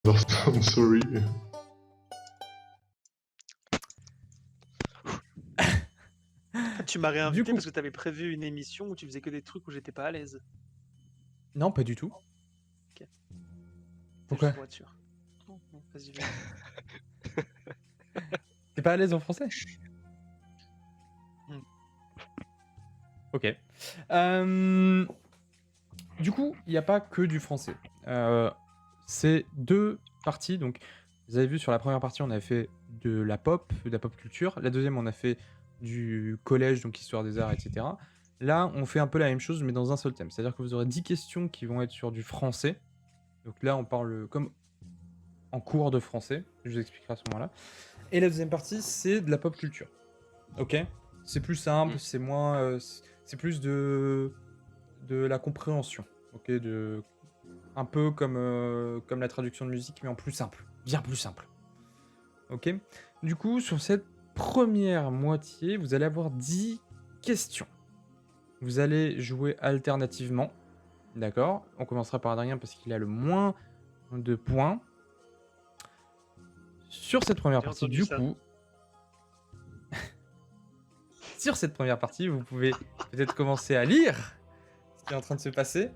I'm sorry. Tu m'as Du réinvité coup, parce que t'avais prévu une émission où tu faisais que des trucs où j'étais pas à l'aise. non, pas du tout. C'est Pourquoi? juste pour être sûr. Non, vas-y, vas-y. T'es pas à l'aise en français? Ok. Du coup, il n'y a pas que du français. C'est deux parties. Donc, vous avez vu sur la première partie, on a fait de la pop culture. La deuxième, on a fait du collège, donc histoire des arts, etc. Là, on fait un peu la même chose, mais dans un seul thème. C'est-à-dire que vous aurez 10 questions qui vont être sur du français. Donc là, on parle comme en cours de français. Je vous expliquerai à ce moment-là. Et la deuxième partie, c'est de la pop culture. Ok? C'est plus simple, c'est moins, c'est plus de la compréhension. Ok? Un peu comme la traduction de musique, mais en plus simple, bien plus simple. Ok? Du coup, sur cette première moitié, vous allez avoir 10 questions. Vous allez jouer alternativement. D'accord? On commencera par Adrien parce qu'il a le moins de points. Sur cette première J'ai partie, entendu du ça. coup, sur cette première partie, vous pouvez peut-être commencer à lire ce qui est en train de se passer.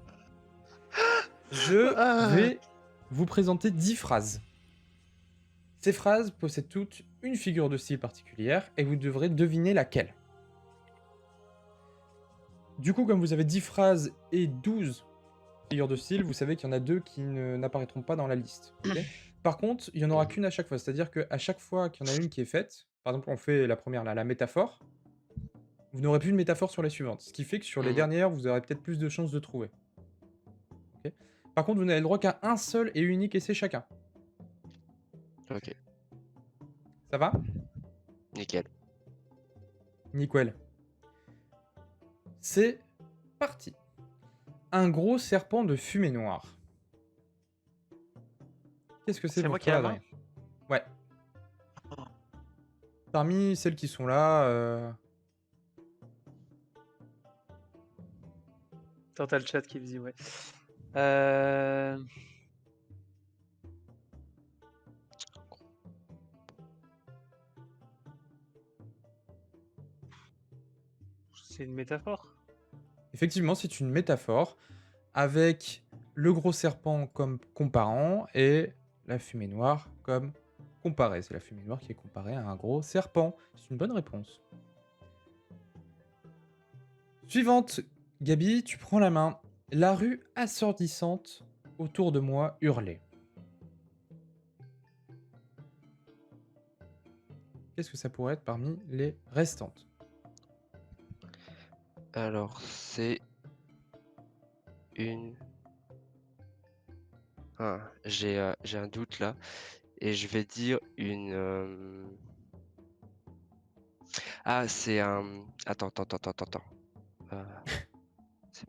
Je vais vous présenter 10 phrases. Ces phrases possèdent toutes une figure de style particulière et vous devrez deviner laquelle. Du coup, comme vous avez 10 phrases et 12 figures de style, vous savez qu'il y en a 2 qui n'apparaîtront pas dans la liste. Ok. Par contre, il n'y en aura qu'une à chaque fois. C'est-à-dire qu'à chaque fois qu'il y en a une qui est faite, par exemple, on fait la première là, la métaphore, vous n'aurez plus de métaphore sur les suivantes. Ce qui fait que sur les dernières, vous aurez peut-être plus de chances de trouver. Ok. Par contre, vous n'avez le droit qu'à un seul et unique essai chacun. Ok, Ça va? nickel. Nickel. C'est parti. Un gros serpent de fumée noire. Qu'est-ce que c'est C'est pour moi qui ai toi, la main? Adrien? Ouais. Parmi celles qui sont là, Attends, t'as le chat qui me dit ouais. C'est une métaphore. effectivement, c'est une métaphore avec le gros serpent comme comparant et la fumée noire comme comparé. C'est la fumée noire qui est comparée à un gros serpent. C'est une bonne réponse. Suivante, Gabi, tu prends la main. La rue assourdissante autour de moi hurlait. Qu'est-ce que ça pourrait être parmi les restantes? Alors, c'est une... Ah, j'ai un doute là. Et je vais dire une... Ah, c'est un... Attends. Euh, c'est-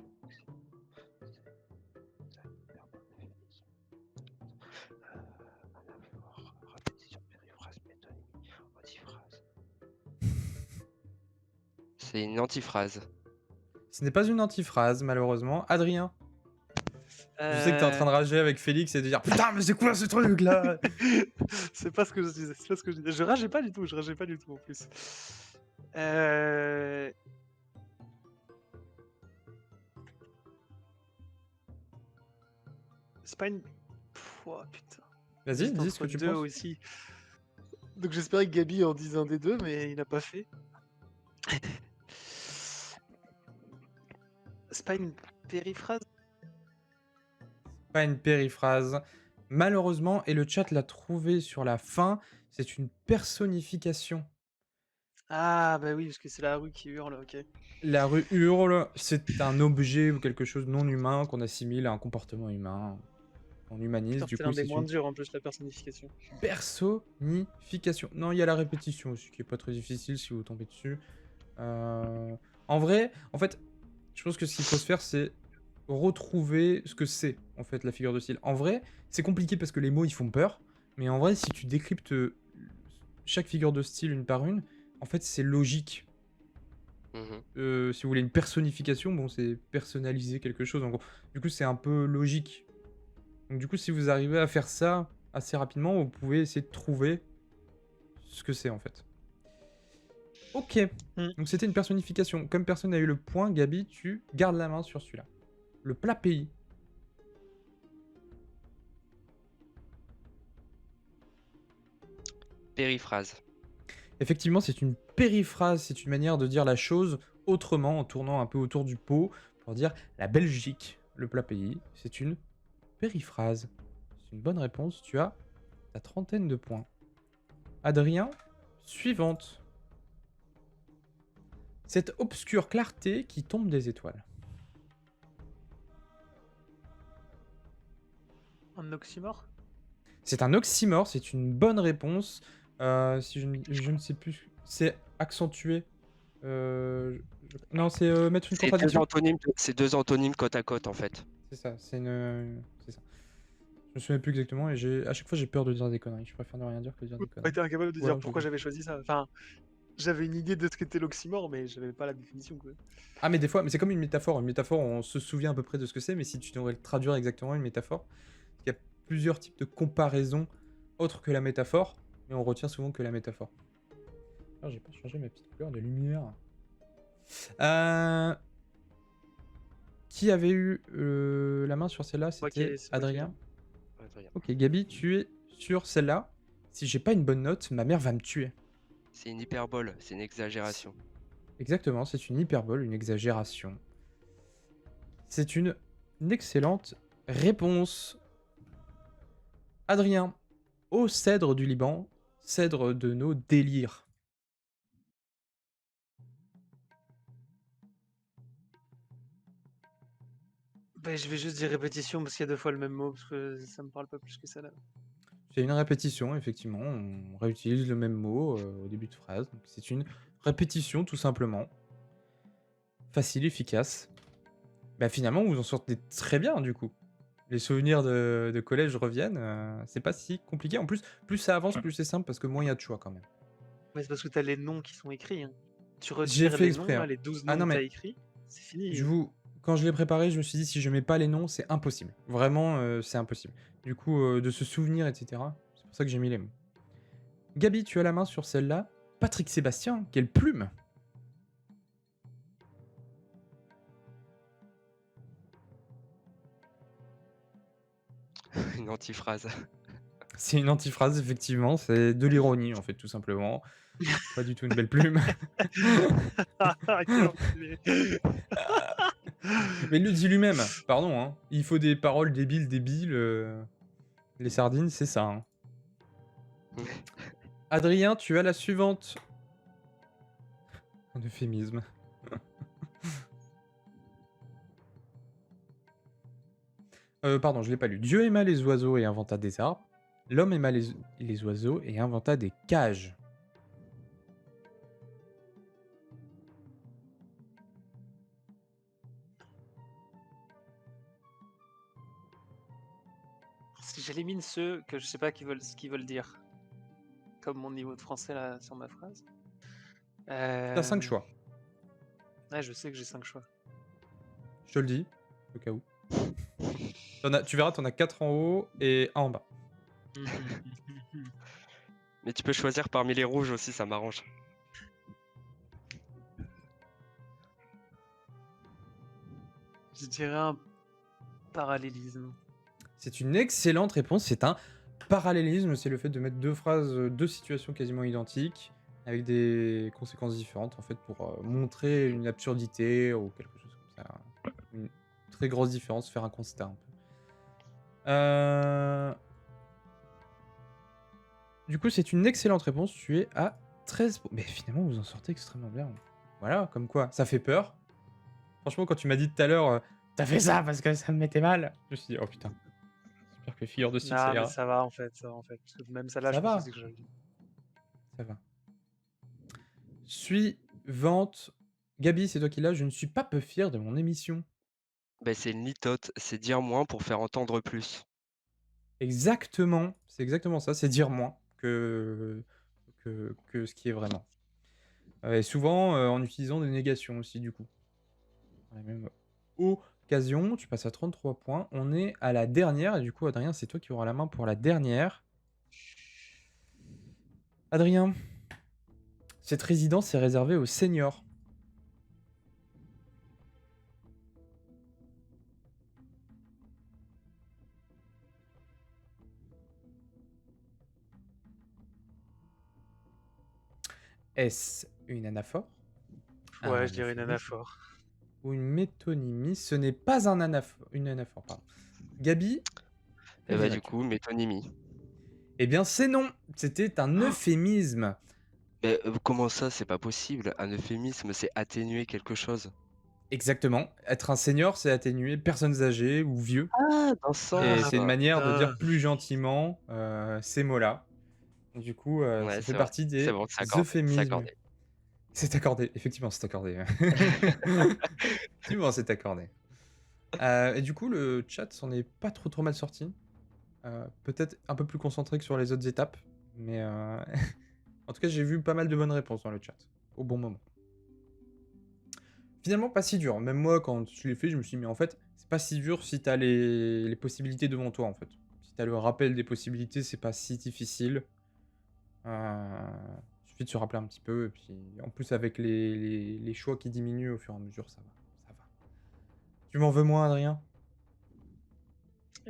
Répétition, périphrase, métonymie, antiphrase. C'est une antiphrase. Ce n'est pas une antiphrase, malheureusement. Adrien, je sais que t'es en train de rager avec Félix et de dire putain, mais c'est quoi ce truc là? C'est pas ce que je disais. C'est pas ce que je disais. Je rageais pas du tout. Je rageais pas du tout en plus. C'est pas une. Oh, putain. Vas-y, J'hésite dis ce que entre tu deux penses. aussi. Donc j'espérais que Gabi en dise un des deux, mais il n'a pas fait. C'est pas une périphrase? Pas une périphrase. Malheureusement, et le chat l'a trouvé sur la fin, c'est une personnification. Ah bah oui, parce que c'est la rue qui hurle, ok. La rue hurle, c'est un objet ou quelque chose non humain qu'on assimile à un comportement humain. On humanise, Putain, du c'est coup l'un des c'est moins une durs en plus, la personnification. personnification. Non, il y a la répétition aussi qui est pas très difficile si vous tombez dessus. En vrai, en fait, je pense que ce qu'il faut se faire, c'est retrouver ce que c'est, en fait, la figure de style. En vrai, c'est compliqué parce que les mots, ils font peur. Mais en vrai, si tu décryptes chaque figure de style une par une, en fait, c'est logique. Si vous voulez une personnification, bon, c'est personnaliser quelque chose, en gros. Du coup, c'est un peu logique. Donc du coup, si vous arrivez à faire ça, assez rapidement, vous pouvez essayer de trouver ce que c'est en fait. Ok, Hmm. donc c'était une personnification. Comme personne n'a eu le point, Gabi, tu gardes la main sur celui-là. Le plat pays. Périphrase. Effectivement, c'est une périphrase, c'est une manière de dire la chose autrement, en tournant un peu autour du pot, pour dire la Belgique, le plat pays. C'est une périphrase. C'est une bonne réponse, tu as ta trentaine de points. Adrien, suivante. Cette obscure clarté qui tombe des étoiles. Un oxymore? C'est un oxymore, c'est une bonne réponse. Si je ne sais plus, c'est accentué. Non, c'est mettre une contradiction. C'est deux antonymes côte à côte en fait. C'est ça, c'est ça. Je me souviens plus exactement et à chaque fois j'ai peur de dire des conneries. Je préfère ne rien dire que de dire des J'ai pas conneries. été incapable de Ou dire alors, pourquoi j'avais choisi ça. Enfin, j'avais une idée de ce qu'était l'oxymore, mais j'avais pas la définition, quoi. Ah, mais des fois, mais c'est comme une métaphore. Une métaphore, on se souvient à peu près de ce que c'est, mais si tu devrais le traduire exactement, une métaphore, il y a plusieurs types de comparaisons autres que la métaphore, mais on retient souvent que la métaphore. Alors, j'ai pas changé ma petite couleur de lumière. Qui avait eu la main sur celle-là? C'est moi C'était c'est moi qui ai Adrien. Adrien. Ok, Gabi, tu es sur celle-là. Si j'ai pas une bonne note, ma mère va me tuer. C'est une hyperbole, c'est une exagération. Exactement, c'est une hyperbole, une exagération. C'est une excellente réponse. Adrien, ô cèdre du Liban, cèdre de nos délires. Bah, je vais juste dire répétition parce qu'il y a 2 fois le même mot, parce que ça me parle pas plus que ça là. C'est une répétition, effectivement. On réutilise le même mot au début de phrase. Donc c'est une répétition, tout simplement. Facile, efficace. Bah finalement, vous en sortez très bien, du coup. Les souvenirs de collège reviennent. C'est pas si compliqué. En plus, plus ça avance, plus c'est simple, parce que moins il y a de choix, quand même. Mais c'est parce que t'as les noms qui sont écrits, hein. Tu J'ai retires fait les exprès, noms, là, hein. les 12 Ah noms non, que t'as mais écrits, c'est fini. quand je l'ai préparé, je me suis dit, si je mets pas les noms, c'est impossible. Vraiment, c'est impossible. Du coup, de se souvenir, etc., c'est pour ça que j'ai mis les mots. Gabi, tu as la main sur celle-là. Patrick Sébastien, quelle plume! Une antiphrase. C'est une antiphrase, effectivement. C'est de l'ironie, en fait, tout simplement. Pas du tout une belle plume. Quel enculé. Mais il le dit lui-même. Pardon, hein. Il faut des paroles débiles. Les sardines, c'est ça, hein. Adrien, tu as la suivante. Un euphémisme. Pardon, je l'ai pas lu. Dieu aima les oiseaux et inventa des arbres. L'homme aima les oiseaux et inventa des cages. Si j'élimine ceux que je sais pas ce qu'ils veulent dire, comme mon niveau de français là sur ma phrase. T'as 5 choix. Ouais, je sais que j'ai 5 choix. Je te le dis, au cas où. Tu verras, t'en as 4 en haut et 1 en bas. Mais tu peux choisir parmi les rouges aussi, ça m'arrange. Je dirais un parallélisme. C'est une excellente réponse. C'est un parallélisme. C'est le fait de mettre deux phrases, deux situations quasiment identiques, avec des conséquences différentes, en fait, pour montrer une absurdité ou quelque chose comme ça. Une très grosse différence, faire un constat un peu. Du coup, c'est une excellente réponse. Tu es à 13 points. Mais finalement, vous en sortez extrêmement bien. Voilà, comme quoi, ça fait peur. Franchement, quand tu m'as dit tout à l'heure, t'as fait ça parce que ça me mettait mal, je me suis dit, oh putain. J'espère que les figures de style, ça Non, mais ira. ça va en fait, ça va en fait. Parce que même ça là, Ça je pense va. aussi que je le dis. Ça va. Suivante. Gabi, c'est toi qui l'as. Je ne suis pas peu fier de mon émission. Bah, c'est une litote, c'est dire moins pour faire entendre plus. Exactement. C'est exactement ça. C'est dire moins que ce qui est vraiment. Et souvent en utilisant des négations aussi, du coup. Ouais, même au occasion, tu passes à 33 points. On est à la dernière, et du coup, Adrien, c'est toi qui auras la main pour la dernière. Adrien, cette résidence est réservée aux seniors. Est-ce une anaphore, un Ouais, je dirais une euphémisme anaphore. ou une métonymie? Ce n'est pas une anaphore, pardon. Gabi, que Et bah, du dirais-tu? coup, métonymie. Eh bien, c'est non. C'était un euphémisme. Mais comment ça, c'est pas possible? Un euphémisme, c'est atténuer quelque chose. Exactement. Être un senior, c'est atténuer personnes âgées ou vieux. Ah, dans ce Et Ah sens! c'est une manière de dire putain. plus gentiment ces mots-là. Du coup, Ouais, ça fait c'est vrai. partie C'est des bon, c'est accordé, c'est euphémismes. accordé. C'est accordé, effectivement, c'est accordé. Effectivement, c'est accordé. Et du coup, le chat s'en est pas trop mal sorti. Peut-être un peu plus concentré que sur les autres étapes. Mais en tout cas, j'ai vu pas mal de bonnes réponses dans le chat. Au bon moment. Finalement, pas si dur. Même moi, quand je l'ai fait, je me suis dit, mais en fait, c'est pas si dur si t'as les possibilités devant toi, en fait. Si t'as le rappel des possibilités, c'est pas si difficile. Il suffit de se rappeler un petit peu. Et puis, en plus, avec les choix qui diminuent au fur et à mesure, ça va. Ça va. Tu m'en veux moins, Adrien?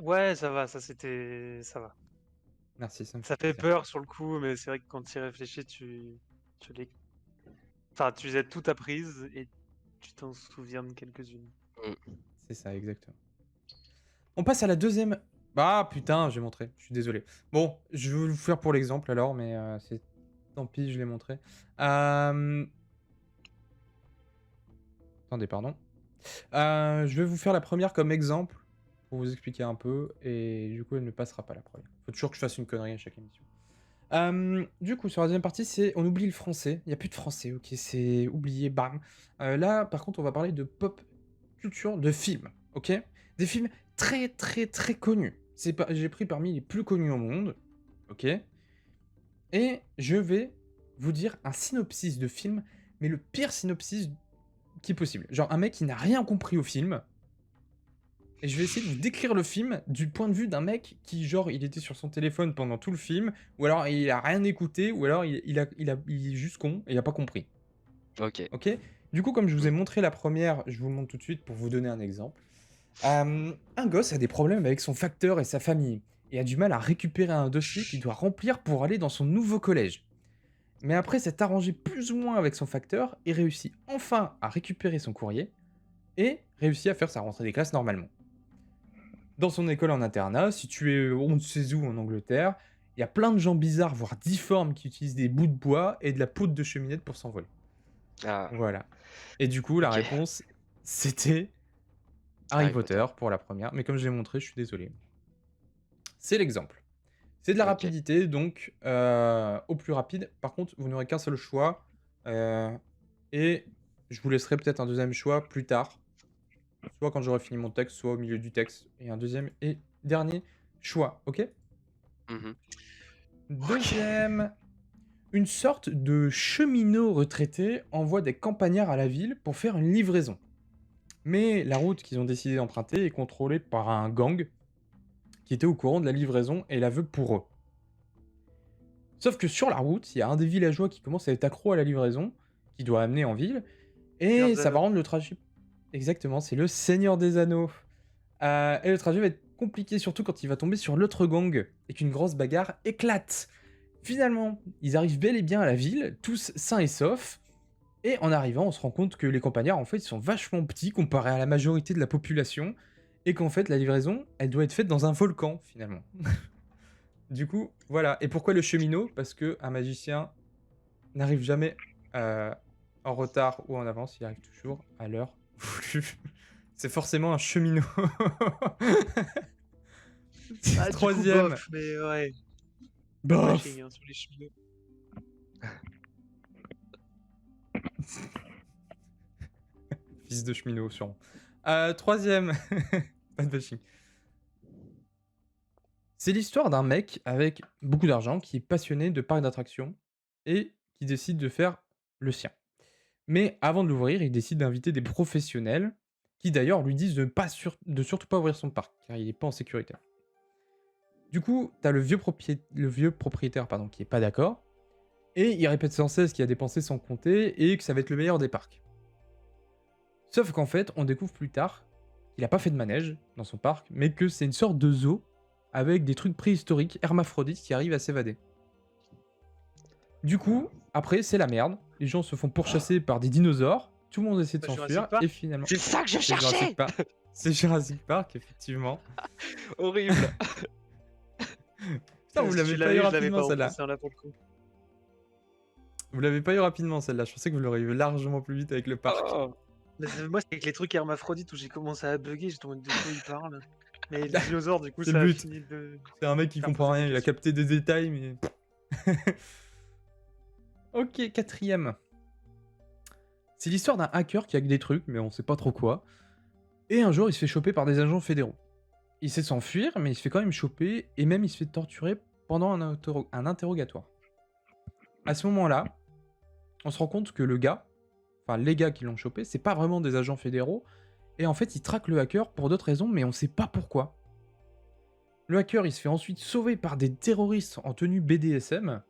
Ouais, ça va, ça va. Merci, ça me fait Ça fait plaisir. peur sur le coup, mais c'est vrai que quand tu y réfléchis, tu les enfin, tu les as toutes apprises et tu t'en souviens de quelques-unes. Mmh. C'est ça, exactement. On passe à la deuxième. Ah putain, j'ai montré. Je suis désolé. Bon, je vais vous faire pour l'exemple alors, mais c'est tant pis, je l'ai montré. Attendez, pardon. Je vais vous faire la première comme exemple pour vous expliquer un peu, et du coup, elle ne passera pas la première. Faut toujours que je fasse une connerie à chaque émission. Du coup, sur la deuxième partie, c'est on oublie le français. Il n'y a plus de français, ok, c'est oublié, bam. Là, par contre, on va parler de pop culture, de films, ok. Des films très connus. J'ai pris parmi les plus connus au monde, ok. Et je vais vous dire un synopsis de film, mais le pire synopsis qui est possible. Genre un mec qui n'a rien compris au film, et je vais essayer de vous décrire le film du point de vue d'un mec qui, genre, il était sur son téléphone pendant tout le film, ou alors il a rien écouté, ou alors il est juste con et il a pas compris. OK. Ok. Du coup, comme je vous ai Mmh. montré la première, je vous le montre tout de suite pour vous donner un exemple. Un gosse a des problèmes avec son facteur et sa famille, et a du mal à récupérer un dossier qu'il doit remplir pour aller dans son nouveau collège. Mais après s'être arrangé plus ou moins avec son facteur, il réussit enfin à récupérer son courrier, et réussit à faire sa rentrée des classes normalement. Dans son école en internat, située on ne sait où en Angleterre, il y a plein de gens bizarres, voire difformes, qui utilisent des bouts de bois et de la poudre de cheminette pour s'envoler. Ah, Voilà. Et du coup, la OK. réponse, c'était Harry Harry Potter. Potter pour la première, mais comme je l'ai montré, je suis désolé. C'est l'exemple. C'est de la OK. rapidité, donc au plus rapide. Par contre, vous n'aurez qu'un seul choix, et je vous laisserai peut-être un deuxième choix plus tard. Soit quand j'aurai fini mon texte, soit au milieu du texte, et un deuxième et dernier choix, ok? Mmh. OK. Deuxième, une sorte de cheminot retraité envoie des campagnards à la ville pour faire une livraison. Mais la route qu'ils ont décidé d'emprunter est contrôlée par un gang qui était au courant de la livraison et la veut pour eux. Sauf que sur la route, il y a un des villageois qui commence à être accro à la livraison, qui doit amener en ville, Seigneur et des ça va Anneaux. rendre le trajet... Exactement, c'est le Seigneur des Anneaux. Et le trajet va être compliqué, surtout quand il va tomber sur l'autre gang, et qu'une grosse bagarre éclate. Finalement, ils arrivent bel et bien à la ville, tous sains et saufs, et en arrivant, on se rend compte que les campagnards, en fait, ils sont vachement petits comparé à la majorité de la population, et qu'en fait, la livraison, elle doit être faite dans un volcan, finalement. Du coup, voilà. Et pourquoi le cheminot? Parce que un magicien n'arrive jamais en retard ou en avance, il arrive toujours à l'heure voulue. C'est forcément un cheminot. Ah, du coup, Troisième. bof, mais ouais, pas de Bof. bashing hein, sur les cheminots. Fils de cheminot, sûrement. Troisième. Pas de bashing. C'est l'histoire d'un mec avec beaucoup d'argent qui est passionné de parcs d'attractions et qui décide de faire le sien. Mais avant de l'ouvrir, il décide d'inviter des professionnels qui d'ailleurs lui disent de surtout pas ouvrir son parc, car il est pas en sécurité. Du coup, t'as le vieux propriétaire pardon, qui est pas d'accord, et il répète sans cesse qu'il a dépensé sans compter et que ça va être le meilleur des parcs. Sauf qu'en fait, on découvre plus tard qu'il a pas fait de manège dans son parc, mais que c'est une sorte de zoo avec des trucs préhistoriques hermaphrodites qui arrivent à s'évader. Du coup, après, c'est la merde. Les gens se font pourchasser par des dinosaures, tout le monde essaie de Bah, s'enfuir, Jurassic Park. et finalement... C'est ça que je C'est cherchais! Jurassic Park. C'est Jurassic Park, effectivement. Horrible! Putain, vous Si l'avez tu pas l'avais, eu je l'avais rapidement pas en celle-là. français, là, pour le coup. Vous l'avez pas eu rapidement celle-là. Je pensais que vous l'auriez eu largement plus vite avec le parc. Oh. Moi, c'est avec les trucs hermaphrodites où j'ai commencé à bugger, j'étais en mode de quoi il parle. Mais les dinosaures, du coup, C'est ça le a but. fini de. C'est un mec qui Faire comprend poser rien, des il a questions. capté des détails, mais... Ok, 4ème. C'est l'histoire d'un hacker qui hack des trucs, mais on sait pas trop quoi. Et un jour, il se fait choper par des agents fédéraux. Il essaie de s'enfuir, mais il se fait quand même choper, et même il se fait torturer pendant un interrogatoire. À ce moment-là, on se rend compte que le gars, enfin les gars qui l'ont chopé, c'est pas vraiment des agents fédéraux, et en fait, ils traquent le hacker pour d'autres raisons, mais on sait pas pourquoi. Le hacker, il se fait ensuite sauver par des terroristes en tenue BDSM,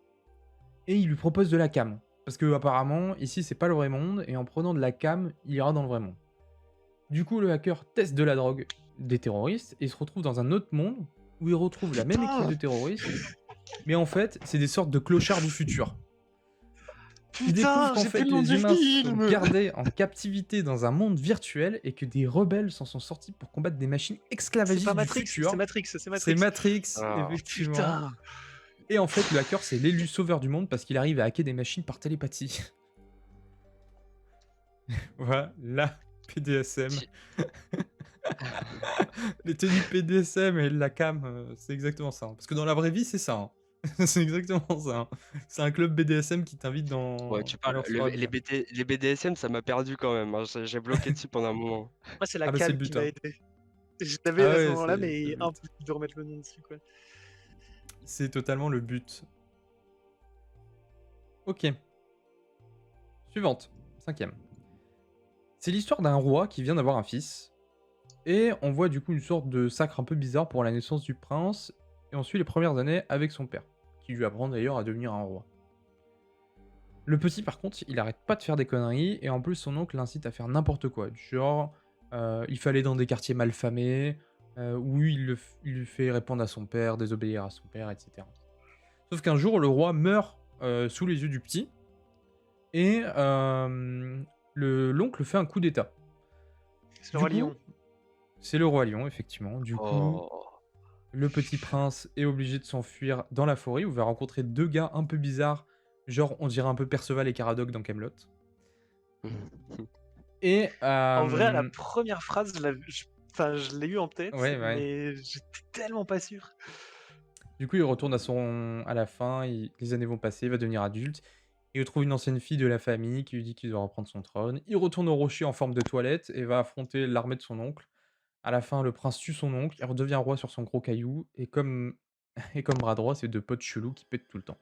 et il lui propose de la cam. Parce que apparemment, ici, c'est pas le vrai monde, et en prenant de la cam, il ira dans le vrai monde. Du coup, le hacker teste de la drogue des terroristes, et il se retrouve dans un autre monde, où il retrouve la même équipe de terroristes, mais en fait, c'est des sortes de clochards du futur. Il découvre Putain, qu'en j'ai fait, plus le nom les du humains sont film. gardés en captivité dans un monde virtuel, et que des rebelles s'en sont sortis pour combattre des machines C'est esclavagistes pas du Matrix, futur. c'est Matrix, c'est C'est Matrix. Matrix, Ah, effectivement. Putain. Et en fait, le hacker, c'est l'élu sauveur du monde parce qu'il arrive à hacker des machines par télépathie. Voilà, PDSM. Ti- Les tenues PDSM et la cam, c'est exactement ça. Parce que dans la vraie vie, c'est ça. hein. C'est exactement ça. hein. C'est un club BDSM qui t'invite dans Ouais, tu à parles. leur soirée. Les BDSM, ça m'a perdu quand même. hein. J'ai bloqué dessus pendant un moment. Moi, c'est la Ah bah c'est cam le qui but. m'a hein. aidé. Je l'avais Ah à ce ouais, moment-là, c'est mais le but. impossible de remettre le nom dessus, quoi. C'est totalement le but. Ok. Suivante. 5ème. C'est l'histoire d'un roi qui vient d'avoir un fils. Et on voit du coup une sorte de sacre un peu bizarre pour la naissance du prince. Et on suit les premières années avec son père, qui lui apprend d'ailleurs à devenir un roi. Le petit par contre, il arrête pas de faire des conneries, et en plus son oncle l'incite à faire n'importe quoi. Du genre, il fallait dans des quartiers malfamés, où il lui fait répondre à son père, désobéir à son père, etc. Sauf qu'un jour, le roi meurt sous les yeux du petit, et l'oncle fait un coup d'état. C'est le roi Du coup, lion. c'est le roi lion, effectivement. Du coup, Oh. le petit prince est obligé de s'enfuir dans la forêt, où il va rencontrer deux gars un peu bizarres, genre on dirait un peu Perceval et Caradoc dans Camelot. Et En vrai, la première phrase, enfin, je l'ai eu en tête, Ouais. mais j'étais tellement pas sûr. Du coup, il retourne à la fin, les années vont passer, il va devenir adulte. Il retrouve une ancienne fille de la famille qui lui dit qu'il doit reprendre son trône. Il retourne au rocher en forme de toilette et va affronter l'armée de son oncle. À la fin, le prince tue son oncle, il redevient roi sur son gros caillou, et comme, et comme bras droit, c'est deux potes chelous qui pètent tout le temps.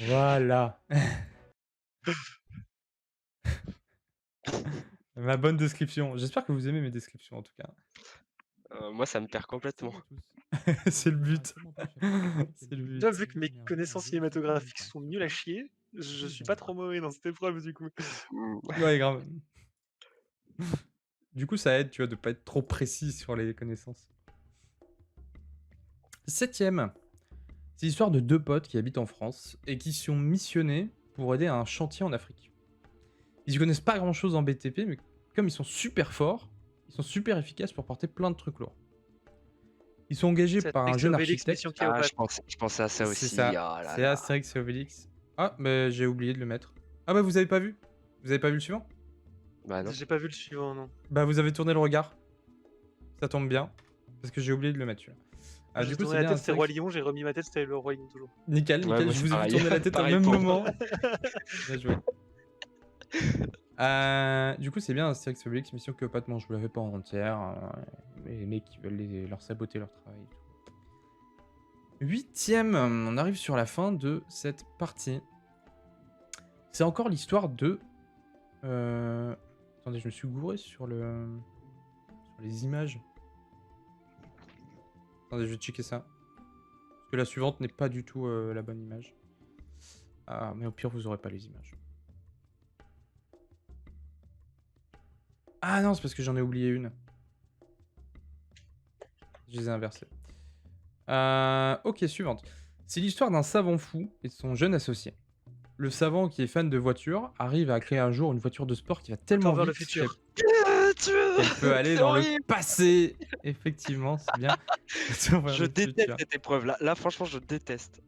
Voilà. Ma bonne description. J'espère que vous aimez mes descriptions en tout cas. Moi, ça me perd complètement. C'est le but. C'est le but. Déjà, vu que mes connaissances cinématographiques sont nulles à chier, je suis pas trop mauvais dans cette épreuve, du coup. Ouais, grave. Du coup, ça aide, tu vois, de pas être trop précis sur les connaissances. 7ème. C'est l'histoire de deux potes qui habitent en France et qui sont missionnés pour aider à un chantier en Afrique. Ils y connaissent pas grand chose en BTP, mais comme ils sont super forts, ils sont super efficaces pour porter plein de trucs lourds. Ils sont engagés C'est par un Astérix jeune Obélix, architecte. Mission Ah, Cléopâtre. je pensais à ça C'est aussi. ça, Oh là c'est là. Astérix et Obélix. Ah, bah j'ai oublié de le mettre. Ah bah vous avez pas vu? Vous avez pas vu le suivant? Bah non. J'ai pas vu le suivant, non. Bah vous avez tourné le regard. Ça tombe bien, parce que j'ai oublié de le mettre celui-là. Ah, J'ai du coup, tourné c'est la bien tête, c'était Roi Astérix. Lion, j'ai remis ma tête, c'était le Roi Lion toujours. Nickel, Ouais, nickel. moi, Je c'est vous ai vu pareil. tourner la tête au Pareil même pour moment. Bien joué. Du coup, c'est bien Astérix et Obélix, Mission Cléopâtre. Bon, je vous l'avais pas en entière. Les mecs qui veulent leur saboter leur travail. 8ème, on arrive sur la fin de cette partie. C'est encore l'histoire de... Attendez, je me suis gouré sur les images. Attendez, je vais checker ça. Parce que la suivante n'est pas du tout la bonne image. Ah, mais au pire, vous aurez pas les images. Ah non, c'est parce que j'en ai oublié une. Je les ai inversées. Ok, suivante. C'est l'histoire d'un savant fou et de son jeune associé. Le savant, qui est fan de voitures, arrive à créer un jour une voiture de sport qui va tellement Retour vers le vite futur. qu'elle peut aller C'est dans le horrible. passé. Effectivement, c'est bien. Retour vers Je le déteste futur. cette épreuve là. Là, franchement, je déteste.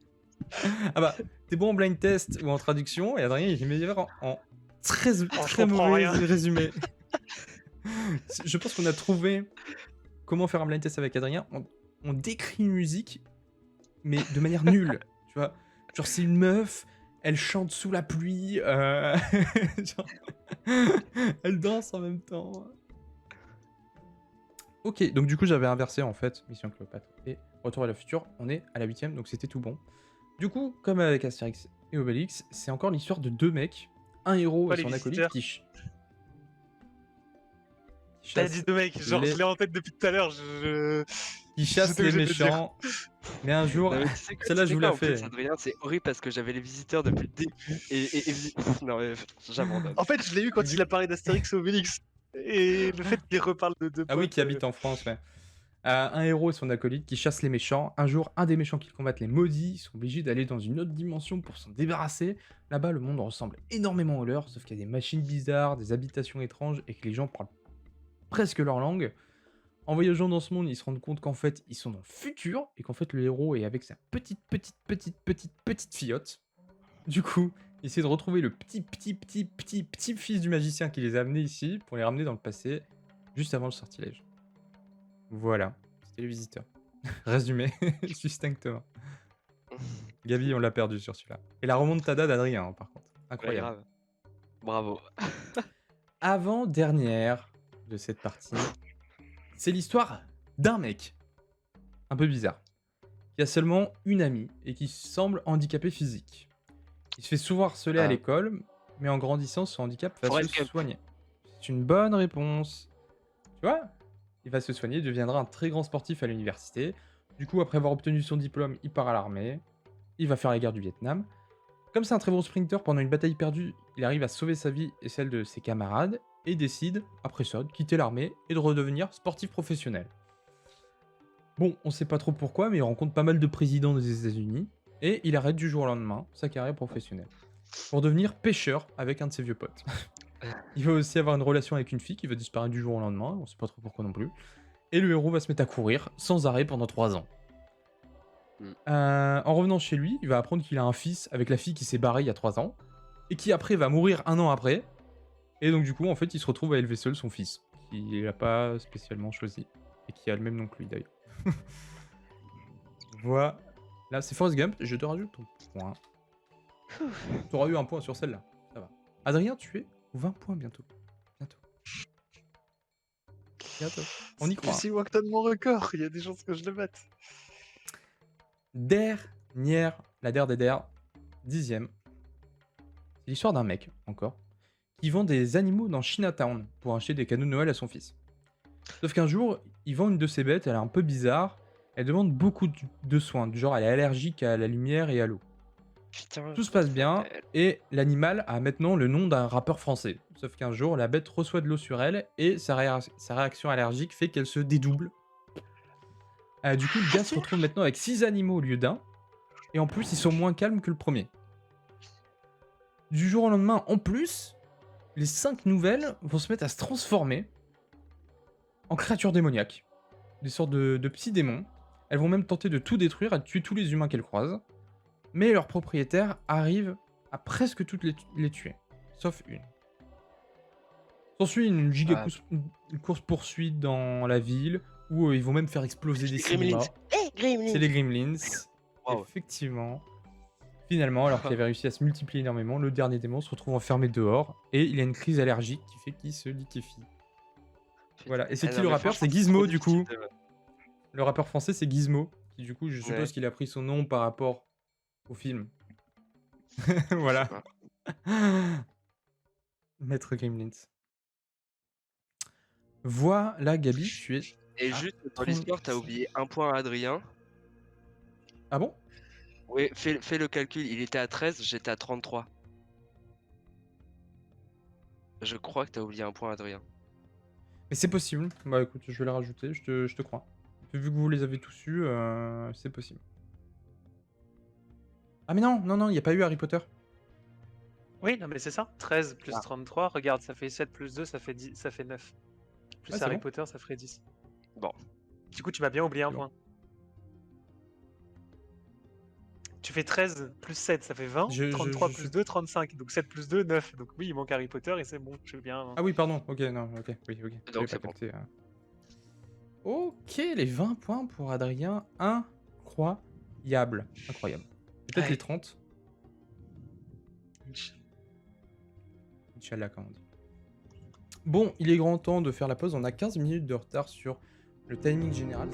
Ah bah, t'es bon en blind test ou en traduction, et Adrien, il est meilleur en très, je très comprends mauvais rien. résumé. Je pense qu'on a trouvé comment faire un blind test avec Adrien. On décrit une musique, mais de manière nulle, tu vois. Genre, c'est une meuf, elle chante sous la pluie, genre, elle danse en même temps. Ok, donc du coup, j'avais inversé en fait Mission Cléopâtre et Retour à la future. On est à la 8ème, donc c'était tout bon. Du coup, comme avec Astérix et Obélix, c'est encore l'histoire de deux mecs, un héros Pas et les son acolyte visiteurs. qui T'as chassent dit deux mecs, genre les, je l'ai en tête depuis tout à l'heure. qui chassent J'étais les obligé de le dire. méchants. Mais un jour, Non, mais tu sais quoi, celle-là, je vous la en plus, fais. Adrien, c'est horrible parce que j'avais les visiteurs depuis le début non, mais j'abandonne. En fait, je l'ai eu quand Du- il a parlé d'Astérix et Obélix. Et le fait qu'il reparle de deux Ah oui, potes. qui habite en France, ouais. Un héros et son acolyte qui chassent les méchants. Un jour, un des méchants qu'ils combattent, les maudits, sont obligés d'aller dans une autre dimension pour s'en débarrasser. Là-bas, le monde ressemble énormément au leur, sauf qu'il y a des machines bizarres, des habitations étranges et que les gens parlent presque leur langue. En voyageant dans ce monde, ils se rendent compte qu'en fait, ils sont dans le futur et qu'en fait, le héros est avec sa petite fillotte. Du coup, il essaie de retrouver le petit fils du magicien qui les a amenés ici pour les ramener dans le passé, juste avant le sortilège. Voilà, c'était les visiteurs. Résumé, succinctement. Gabi, on l'a perdu sur celui-là. Et la remontada d'Adrien, hein, par contre. Ouais, Incroyable. grave. Bravo. Avant-dernière de cette partie, c'est l'histoire d'un mec, un peu bizarre, qui a seulement une amie et qui semble handicapé physique. Il se fait souvent harceler à l'école, mais en grandissant, son handicap va Forrest se Gump. soigner. C'est une bonne réponse. Tu vois, il va se soigner, il deviendra un très grand sportif à l'université. Du coup, après avoir obtenu son diplôme, il part à l'armée. Il va faire la guerre du Vietnam. Comme c'est un très bon sprinter, pendant une bataille perdue, il arrive à sauver sa vie et celle de ses camarades et décide, après ça, de quitter l'armée et de redevenir sportif professionnel. Bon, on sait pas trop pourquoi, mais il rencontre pas mal de présidents des États-Unis et il arrête du jour au lendemain sa carrière professionnelle pour devenir pêcheur avec un de ses vieux potes. Il va aussi avoir une relation avec une fille qui va disparaître du jour au lendemain, on sait pas trop pourquoi non plus. Et le héros va se mettre à courir sans arrêt pendant 3 ans. En revenant chez lui, il va apprendre qu'il a un fils avec la fille qui s'est barrée il y a 3 ans, et qui après va mourir 1 an après. Et donc du coup, en fait, il se retrouve à élever seul son fils, qu'il n'a pas spécialement choisi, et qui a le même nom que lui d'ailleurs. Voilà. Là, c'est Forrest Gump, je te rajoute ton point. Tu auras eu un point sur celle-là, ça va. Adrien, tu es aux 20 points bientôt. Bientôt. On y croit. C'est moi que t'as de mon record, il y a des chances que je le batte. La der des der, 10ème. C'est l'histoire d'un mec, encore, qui vend des animaux dans Chinatown pour acheter des cadeaux de Noël à son fils. Sauf qu'un jour, il vend une de ses bêtes, elle est un peu bizarre, elle demande beaucoup de soins, du genre elle est allergique à la lumière et à l'eau. Putain, Tout se passe bien, et l'animal a maintenant le nom d'un rappeur français. Sauf qu'un jour, la bête reçoit de l'eau sur elle, et sa réaction allergique fait qu'elle se dédouble. Du coup, le gars se retrouve maintenant avec 6 animaux au lieu d'un, et en plus, ils sont moins calmes que le premier. Du jour au lendemain, en plus, les 5 nouvelles vont se mettre à se transformer en créatures démoniaques. Des sortes de petits démons. Elles vont même tenter de tout détruire, à tuer tous les humains qu'elles croisent. Mais leurs propriétaires arrivent à presque toutes les tuer. Sauf une. S'ensuit une giga course-poursuite dans la ville, où ils vont même faire exploser des cinémas. C'est les Gremlins. Wow. Effectivement. Finalement, alors qu'il avait réussi à se multiplier énormément, le dernier démon se retrouve enfermé dehors, et il a une crise allergique qui fait qu'il se liquéfie. Voilà, et c'est qui le rappeur? C'est Gizmo du coup. Le rappeur français c'est Gizmo, qui du coup je suppose qu'il a pris son nom par rapport au film. Voilà. Maître Gremlins. Voilà, Gabi, tu es. Et Ah, juste dans l'histoire, t'as 35. oublié un point à Adrien. Ah bon? Oui, fais le calcul, il était à 13, j'étais à 33. Je crois que t'as oublié un point, Adrien. Mais c'est possible. Bah écoute, je vais les rajouter, je te crois. Vu que vous les avez tous eus, c'est possible. Ah mais non, non, non, il n'y a pas eu Harry Potter. Oui, non, mais c'est ça. 13 plus Ah. 33, regarde, ça fait 7 plus 2, ça fait 10, ça fait 9. Plus Ah, c'est Harry bon. Potter, ça ferait 10. Bon. Du coup, tu m'as bien oublié un Bon. point. Tu fais 13 plus 7, ça fait 20. 33 plus 2, 35. Donc 7 plus 2, 9. Donc oui, il manque Harry Potter et c'est bon, je suis bien. Ah oui, pardon, ok, non, ok, oui, ok. J'avais Donc pas c'est bon. capté. Ok, les 20 points pour Adrien, incroyable. Incroyable. Peut-être Ouais. les 30. Inch'Allah, comme on dit. Bon, il est grand temps de faire la pause. On a 15 minutes de retard sur le timing général.